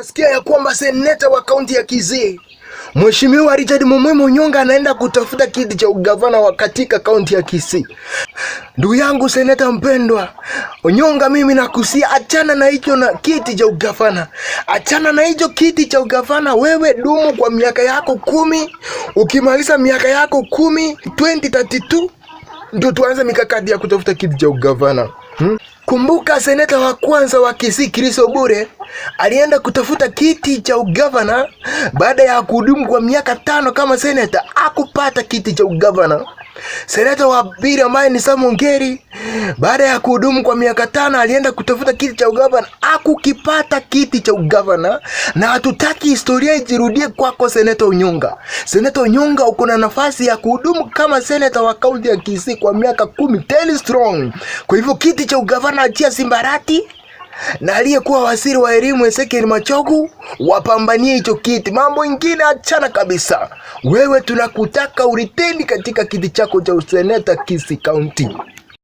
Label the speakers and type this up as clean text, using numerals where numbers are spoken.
Speaker 1: Nasikia ya kwamba seneta wa kaunti ya Kisii Mheshimiwa Richard Mumwimi Onyonga anaenda kutafuta kiti cha ugavana wa katika kaunti ya Kisii. Ndugu yangu seneta mpendwa Onyonga, mimi nakusia achana na hicho na kiti cha ugavana. Achana na hicho kiti cha ugavana. Wewe dumu kwa miaka yako 10. Ukimaliza miaka yako 10 2032 ndio tuanze mikakati ya kutafuta kiti cha ugavana. Kumbuka seneta wa kwanza wa Kisii Chris Obure alienda kutafuta kiti cha ugavana baada ya kuhudumu kwa miaka 5 kama seneta, hakupata kiti cha ugavana. Seneta wa pili ambaye ni Sam Ongeri baada ya kuhudumu kwa miaka 5 alienda kutafuta kiti cha ugavana, hakukipata kiti cha ugavana, na hatutaki historia ijirudie kwako seneta Onyonga. Seneta Onyonga, uko na nafasi ya kuhudumu kama seneta wa kaunti ya Kisii kwa miaka 10 strong. Kwa hivyo kiti cha ugavana achia Simbarati na aliyekuwa waziri wa elimu Ezekiel Machogu wapambanie hicho kiti. Mambo ingine achana kabisa. Wewe tunakutaka uritendi katika kiti chako cha useneta Kisii County.